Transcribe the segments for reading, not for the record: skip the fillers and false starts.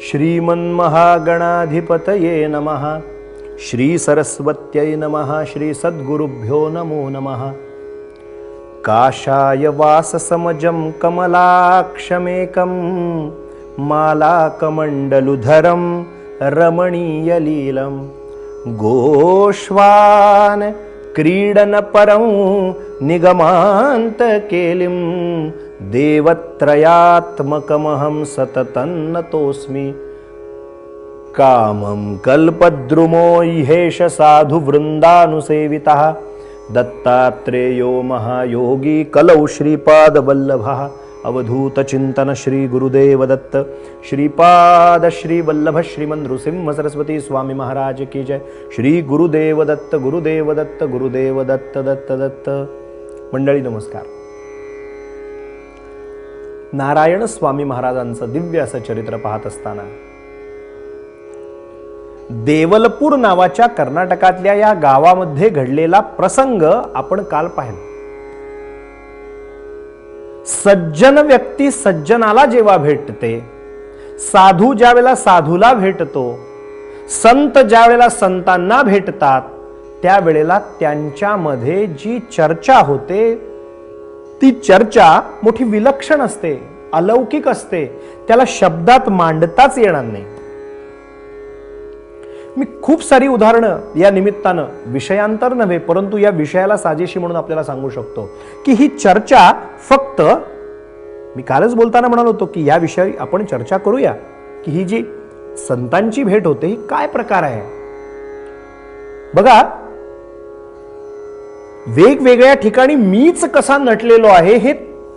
श्रीमन्महागणाधिपतये नमः। श्री सरस्वत्यै नमः। श्री सद्गुरुभ्यो नमो नमः। काषाय वाससमजं कमलाक्षमेकं मालाकमण्डलुधरं रमणीयलीलं गोष्वान् क्रीडनपरं निगमान्तकेलिं देवत्रयात्मकमहं सततं नतोऽस्मि। कामं कल्पद्रुमो ह्येष साधुवृन्दानुसेवितः दत्तात्रेयो महायोगी कलौ श्रीपादवल्लभः। अवधूतचिंतन श्री गुरुदेव दत्त श्रीपाद श्री वल्लभ श्रीमन नृसिंह सरस्वती स्वामी महाराज की जय। श्री गुरुदेव दत्त गुरुदेव दत्त गुरुदेव दत्त दत्त दत्त। मंडळी नमस्कार। नारायण स्वामी महाराजांचं दिव्य असं चरित्र पाहत असताना देवलपूर नावाच्या कर्नाटकातल्या या गावामध्ये घडलेला प्रसंग आपण काल पाहिला। सज्जन व्यक्ती सज्जनाला जेव्हा भेटते, साधू ज्यावेळेला साधूला भेटतो, संत ज्यावेळेला संतांना भेटतात, त्यावेळेला त्यांच्यामध्ये जी चर्चा होते ती चर्चा मोठी विलक्षण असते, अलौकिक असते, त्याला शब्दात मांडताच येणार नाही। मी खूप सारी उदाहरणं या निमित्तानं विषयांतर नव्हे परंतु या विषयाला साजेशी म्हणून आपल्याला सांगू शकतो की ही चर्चा फक्त, मी कालच बोलताना म्हणालो होतो की या विषयी आपण चर्चा करूया की ही जी संतांची भेट होते ही काय प्रकार आहे। बघा, वेगवेगळ्या ठिकाणी मीच कसा नटलेलो आहे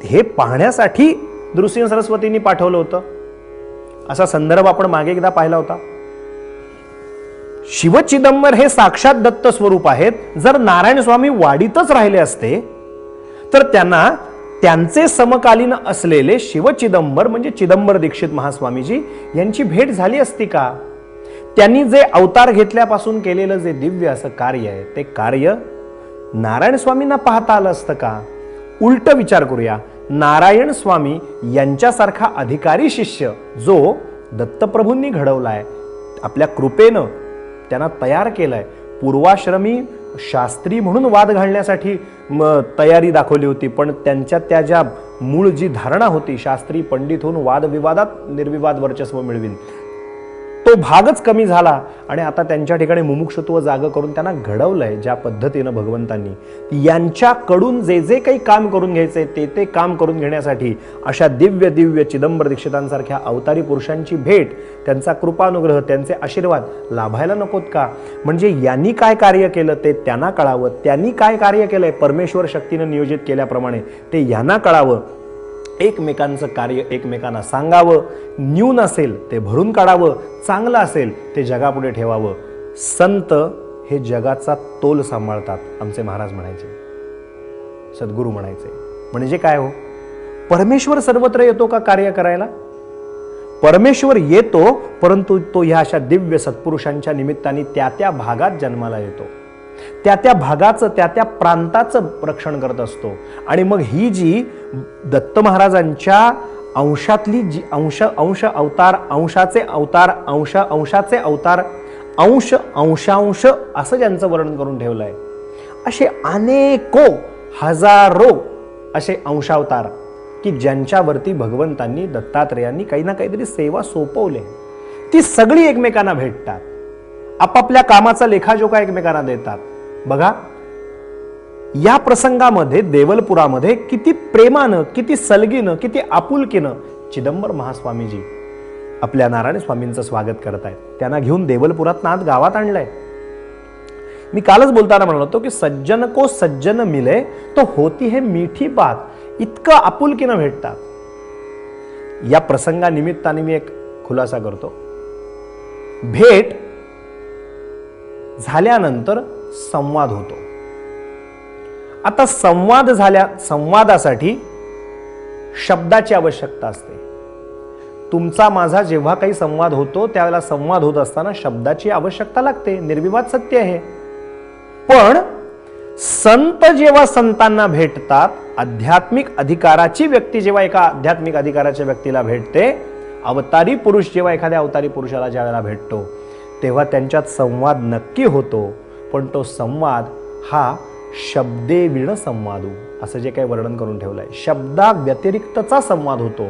हे पाहण्यासाठी नृसिंह सरस्वतींनी पाठवलं होतं। असा संदर्भ आपण मागे एकदा पाहिला होता। शिवचिदंबर हे साक्षात दत्त स्वरूप आहेत। जर नारायण स्वामी वाडीतच राहिले असते तर त्यांना त्यांचे समकालीन असलेले शिवचिदंबर म्हणजे चिदंबर दीक्षित महास्वामीजी यांची भेट झाली असती का? त्यांनी जे अवतार घेतल्यापासून केलेलं जे दिव्य असं कार्य आहे ते कार्य नारायण स्वामींना पाहता आलं असतं का? उलट विचार करूया। नारायण स्वामी यांच्यासारखा अधिकारी शिष्य जो दत्तप्रभूंनी घडवलाय, आपल्या कृपेनं त्यांना तयार केलाय, पूर्वाश्रमी शास्त्री म्हणून वाद घालण्यासाठी तयारी दाखवली होती, पण त्यांच्या त्या ज्या मूळ जी धारणा होती शास्त्री पंडित होऊन वादविवादात निर्विवाद वर्चस्व मिळवीन, तो भागच कमी झाला आणि आता त्यांच्या ठिकाणी मुमुक्षुत्व जाग करून त्यांना घडवलंय ज्या पद्धतीनं भगवंतांनी। यांच्याकडून जे जे काही काम करून घ्यायचंय ते काम करून घेण्यासाठी अशा दिव्य दिव्य चिदंबर दीक्षितांसारख्या अवतारी पुरुषांची भेट, त्यांचा कृपानुग्रह, त्यांचे आशीर्वाद लाभायला नकोत का? म्हणजे यांनी काय कार्य केलं ते त्यांना कळावं, त्यांनी काय कार्य केलंय परमेश्वर शक्तीनं नियोजित केल्याप्रमाणे ते यांना कळावं, एकमेकांचं कार्य एकमेकांना सांगावं, न्यून असेल ते भरून काढावं, चांगलं असेल ते जगापुढे ठेवावं। संत हे जगाचा तोल सांभाळतात आमचे महाराज म्हणायचे, सद्गुरू म्हणायचे। म्हणजे काय हो, परमेश्वर सर्वत्र येतो का कार्य करायला? परमेश्वर येतो, परंतु तो ह्या अशा दिव्य सत्पुरुषांच्या निमित्ताने त्या त्या भागात जन्माला येतो, त्या त्या भागाचं त्या त्या प्रांताचं रक्षण करत असतो। आणि मग ही जी दत्त महाराजांच्या अंशातली जी अंश अवतार, अंशाचे अवतार, अंशाचे अवतार, अंशांश असं ज्यांचं वर्णन करून ठेवलंय, असे अनेको हजारो असे अंशावतार की ज्यांच्यावरती भगवंतांनी दत्तात्रेयांनी काही ना काहीतरी सेवा सोपवले, ती सगळी एकमेकांना भेटतात, आपापल्या कामाचा लेखाजोखा एकमेकांना देतात। बघा, या प्रसंगामध्ये देवलपुरामध्ये किती प्रेमानं, किती सलगीनं, किती आपुलकीनं चिदंबर महास्वामीजी आपल्या नारायण स्वामींचं स्वागत करत आहेत। त्यांना घेऊन देवलपुरात आत गावात आणलंय। मी कालच बोलताना म्हणालो होतो की सज्जन को सज्जन मिले तो होती है मीठी बात, इतकं आपुलकीनं भेटतात। या प्रसंगानिमित्ताने मी एक खुलासा करतो। भेट झाल्यानंतर संवाद होतो। आता संवादासाठी शब्दाची आवश्यकता असते। तुमचा माझा जेव्हा काही संवाद होतो त्यावेळेला संवाद होत असताना शब्दाची आवश्यकता लागते, निर्विवाद सत्य आहे। पण संत जेव्हा संतांना भेटतात, आध्यात्मिक अधिकाराची व्यक्ती जेव्हा एका आध्यात्मिक अधिकाराच्या व्यक्तीला भेटते, अवतारी पुरुष जेव्हा एखाद्या अवतारी पुरुषाला ज्या वेळेला भेटतो तेव्हा त्यांच्यात संवाद नक्की होतो, पण तो संवाद हा शब्दे विण संवादू असं जे काही वर्णन करून ठेवलंय, शब्दा व्यतिरिक्तचा संवाद होतो.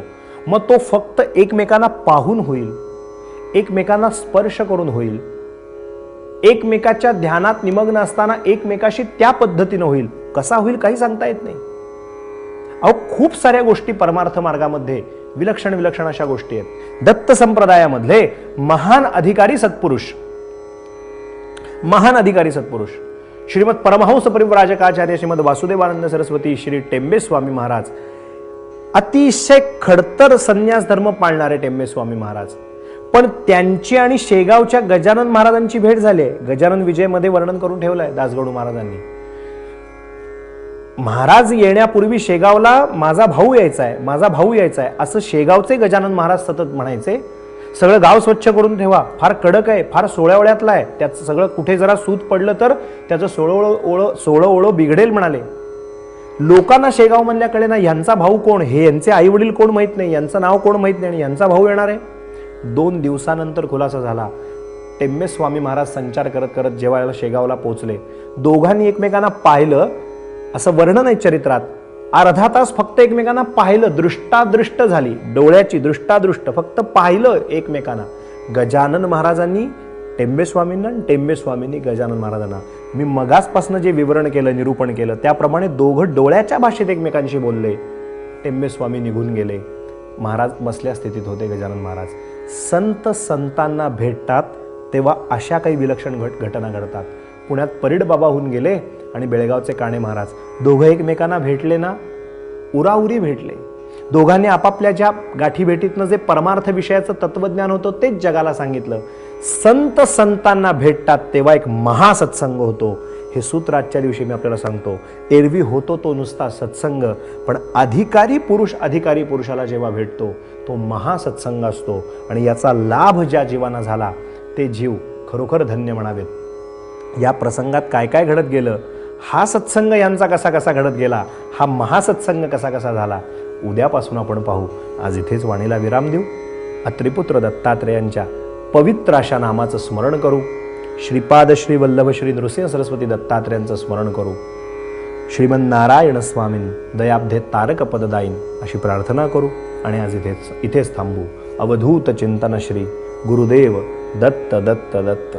मग तो फक्त एकमेकांना पाहून होईल, एकमेकांना स्पर्श करून होईल, एकमेकाच्या ध्यानात निमग्न असताना एकमेकाशी त्या पद्धतीनं होईल. कसा होईल काही सांगता येत नाही. अहो खूप साऱ्या गोष्टी परमार्थ मार्गामध्ये विलक्षण विलक्षण अशा गोष्टी आहेत. दत्त संप्रदायामधले महान अधिकारी सत्पुरुष श्रीमद परमहंस परिव्राजकाचार्य श्रीमद वासुदेवानंद सरस्वती श्री टेंबे स्वामी महाराज, अतिशय खडतर संन्यास धर्म पाळणारे टेंबे स्वामी महाराज, पण त्यांची आणि शेगावच्या गजानन महाराजांची भेट झाली. गजानन विजय मध्ये वर्णन करून ठेवलंय दासगडू महाराजांनी. महाराज येण्यापूर्वी शेगावला माझा भाऊ यायचा आहे असं शेगावचे गजानन महाराज सतत म्हणायचे. सगळं गाव स्वच्छ करून ठेवा, फार कडक आहे, फार सोळ्यावळ्यातला आहे, त्याचं सगळं कुठे जरा सूत पडलं तर त्याचं सोळं ओळं बिघडेल म्हणाले. लोकांना शेगाव म्हणल्याकडे ना यांचा भाऊ कोण, हे यांचे आई वडील कोण माहित नाही, यांचं नाव कोण माहित नाही आणि यांचा भाऊ येणार आहे. 2 दिवसानंतर खुलासा झाला. टेंबे स्वामी महाराज संचार करत करत जेव्हा शेगावला पोहोचले, दोघांनी एकमेकांना पाहिलं असं वर्णन आहे चरित्रात. अर्धा तास फक्त एकमेकांना पाहिलं, दृष्टादृष्ट झाली, डोळ्याची दृष्टादृष्ट, फक्त पाहिलं एकमेकांना. गजानन महाराजांनी टेंबे स्वामींना, टेंबे स्वामींनी गजानन महाराजांना. मी मगासपासून जे विवरण केलं, निरूपण केलं त्याप्रमाणे दोघं डोळ्याच्या भाषेत एकमेकांशी बोलले. टेंबे स्वामी निघून गेले. महाराज बसल्या स्थितीत होते गजानन महाराज. संत संतांना भेटतात तेव्हा अशा काही विलक्षण घटना घडतात. पुण्यात परीड बाबा होऊन गेले आणि बेळगावचे काणे महाराज, दोघं एकमेकांना भेटले ना, उराउरी भेटले. दोघांनी आपापल्या ज्या गाठी भेटीतनं जे परमार्थ विषयाचं तत्वज्ञान होतं तेच जगाला सांगितलं. संत संतांना भेटतात तेव्हा एक महासत्संग होतो. हे सूत्र आजच्या दिवशी मी आपल्याला सांगतो. एरवी होतो तो नुसता सत्संग, पण अधिकारी पुरुषाला जेव्हा भेटतो तो महासत्संग असतो. आणि याचा लाभ ज्या जीवांना झाला ते जीव खरोखर धन्य म्हणावेत. या प्रसंगात काय काय घडत गेलं, हा सत्संग यांचा कसा कसा घडत गेला, हा महासत्संग कसा कसा झाला, उद्यापासून आपण पाहू. आज इथेच वाणीला विराम देऊ. अत्रिपुत्र दत्तात्रेयांच्या पवित्र अशा नामाचं स्मरण करू. श्रीपाद श्री वल्लभ श्री नृसिंह सरस्वती दत्तात्रेयांचं स्मरण करू. श्रीमन नारायण स्वामीन दयाब्धे तारक पददायीन अशी प्रार्थना करू आणि आज इथेच थांबू. अवधूत चिंतन श्री गुरुदेव दत्त दत्त दत्त.